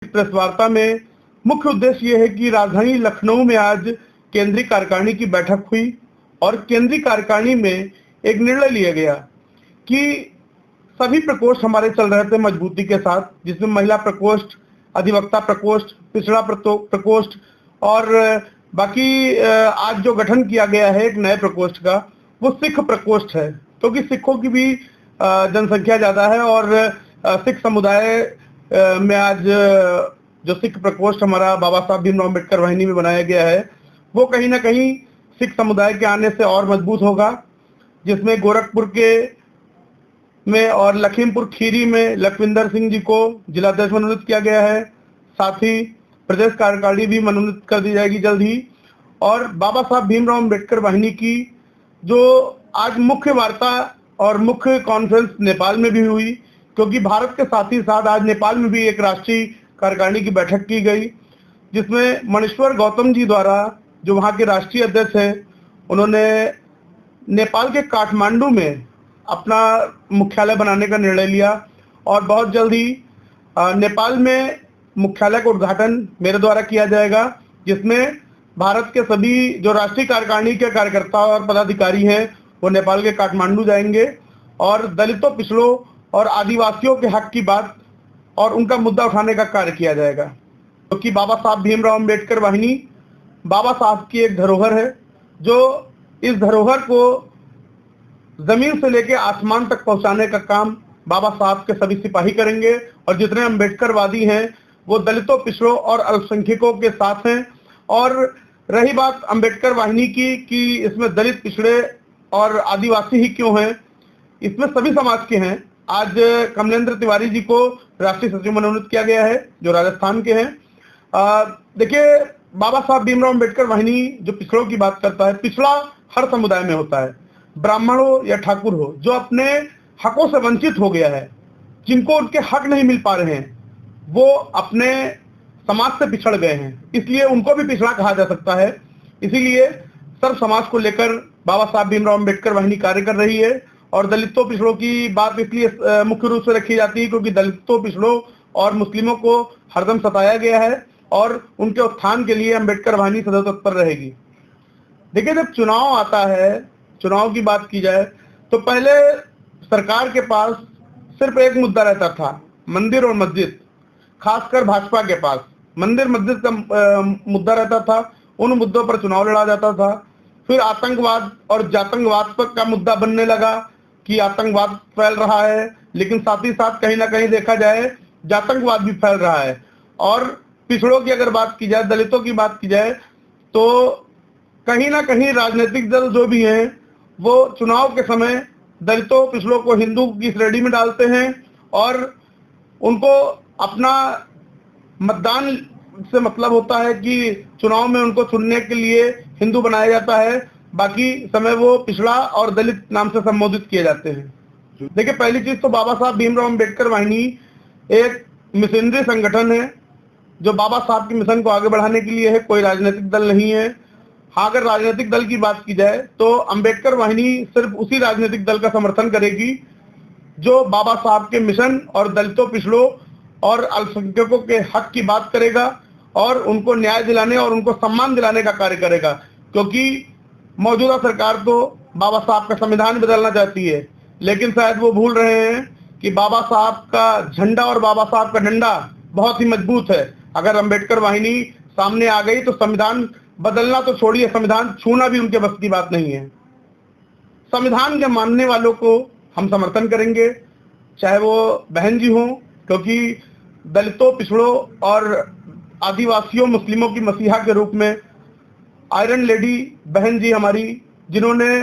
आयोजित प्रेस वार्ता में मुख्य उद्देश्य ये है कि राजधानी लखनऊ में आज केंद्रीय कार्यकारिणी की बैठक हुई और केंद्रीय कार्यकारिणी में एक निर्णय लिया गया कि सभी प्रकोष्ठ हमारे चल रहे थे मजबूती के साथ, जिसमें महिला प्रकोष्ठ, अधिवक्ता प्रकोष्ठ, पिछड़ा प्रकोष्ठ और बाकी आज जो गठन किया गया है एक नए प्रकोष्ठ का, वो सिख प्रकोष्ठ है, क्योंकि सिखों की भी जनसंख्या ज्यादा है और सिख समुदाय में आज जो सिख प्रकोष्ठ हमारा बाबा साहब भीमराव अम्बेडकर वाहिनी में बनाया गया है, वो कहीं ना कहीं सिख समुदाय के आने से और मजबूत होगा, जिसमें गोरखपुर के में और लखीमपुर खीरी में लखविंदर सिंह जी को जिलाध्यक्ष मनोनीत किया गया है। साथ ही प्रदेश कार्यकारिणी भी मनोनीत कर दी जाएगी जल्द ही। और बाबा साहब भीमराव अम्बेडकर वाहिनी की जो आज मुख्य वार्ता और मुख्य कॉन्फ्रेंस नेपाल में भी हुई, क्योंकि भारत के साथ ही साथ आज नेपाल में भी एक राष्ट्रीय कार्यकारिणी की बैठक की गई, जिसमें मणिश्वर गौतम जी द्वारा, जो वहाँ के राष्ट्रीय अध्यक्ष हैं, उन्होंने नेपाल के काठमांडू में अपना मुख्यालय बनाने का निर्णय लिया और बहुत जल्द ही नेपाल में मुख्यालय का उद्घाटन मेरे द्वारा किया जाएगा, जिसमें भारत के सभी जो राष्ट्रीय कार्यकारिणी के कार्यकर्ता और पदाधिकारी हैं वो नेपाल के काठमांडू जाएंगे और दलितों, पिछड़ों और आदिवासियों के हक की बात और उनका मुद्दा उठाने का कार्य किया जाएगा, क्योंकि बाबा साहब भीमराव अम्बेडकर वाहिनी बाबा साहब की एक धरोहर है, जो इस धरोहर को जमीन से लेकर आसमान तक पहुंचाने का काम बाबा साहब के सभी सिपाही करेंगे। और जितने अम्बेडकरवादी हैं वो दलितों, पिछड़ों और अल्पसंख्यकों के साथ हैं। और रही बात अम्बेडकर वाहिनी की कि इसमें दलित, पिछड़े और आदिवासी ही क्यों हैं, इसमें सभी समाज के हैं। आज कमलेंद्र तिवारी जी को राष्ट्रीय सचिव मनोनीत किया गया है, जो राजस्थान के हैं। देखिए, बाबा साहब भीमराव अम्बेडकर वाहिनी जो पिछड़ों की बात करता है, पिछड़ा हर समुदाय में होता है, ब्राह्मण हो या ठाकुर हो, जो अपने हकों से वंचित हो गया है, जिनको उनके हक नहीं मिल पा रहे हैं, वो अपने समाज से पिछड़ गए हैं, इसलिए उनको भी पिछड़ा कहा जा सकता है। इसीलिए सर्व समाज को लेकर बाबा साहब भीमराव अम्बेडकर वाहिनी कार्य कर रही है। और दलितों, पिछड़ों की बात इसलिए मुख्य रूप से रखी जाती है क्योंकि दलितों, पिछड़ों और मुस्लिमों को हरदम सताया गया है और उनके उत्थान के लिए अम्बेडकर वाहिनी सदैव तत्पर रहेगी। देखिए, जब चुनाव आता है, चुनाव की बात की जाए तो पहले सरकार के पास सिर्फ एक मुद्दा रहता था, मंदिर और मस्जिद। खासकर भाजपा के पास मंदिर मस्जिद का मुद्दा रहता था, उन मुद्दों पर चुनाव लड़ा जाता था। फिर आतंकवाद और जातंकवाद पर का मुद्दा बनने लगा कि आतंकवाद फैल रहा है, लेकिन साथ ही साथ कहीं ना कहीं देखा जाए जातंकवाद भी फैल रहा है। और पिछड़ों की अगर बात की जाए, दलितों की बात की जाए, तो कहीं ना कहीं राजनीतिक दल जो भी हैं वो चुनाव के समय दलितों, पिछड़ों को हिंदू की श्रेणी में डालते हैं और उनको अपना मतदान से मतलब होता है कि चुनाव में उनको चुनने के लिए हिंदू बनाया जाता है, बाकी समय वो पिछड़ा और दलित नाम से संबोधित किए जाते हैं। देखिए, पहली चीज तो बाबा साहब भीमराव अम्बेडकर वाहिनी एक मिशनरी संगठन है जो बाबा साहब के मिशन को आगे बढ़ाने के लिए है, कोई राजनीतिक दल नहीं है। हाँ, अगर राजनीतिक दल की बात की जाए तो अम्बेडकर वाहिनी सिर्फ उसी राजनीतिक दल का समर्थन करेगी जो बाबा साहब के मिशन और दलितों, पिछड़ों और अल्पसंख्यकों के हक की बात करेगा और उनको न्याय दिलाने और उनको सम्मान दिलाने का कार्य करेगा। क्योंकि मौजूदा सरकार तो बाबा साहब का संविधान बदलना चाहती है, लेकिन शायद वो भूल रहे हैं कि बाबा साहब का झंडा और बाबा साहब का डंडा बहुत ही मजबूत है। अगर अम्बेडकर वाहिनी सामने आ गई तो संविधान बदलना तो छोड़िए, संविधान छूना भी उनके बस की बात नहीं है। संविधान के मानने वालों को हम समर्थन करेंगे, चाहे वो बहन जी हों, क्योंकि दलितों, पिछड़ों और आदिवासियों, मुस्लिमों की मसीहा के रूप में आयरन लेडी बहन जी हमारी, जिन्होंने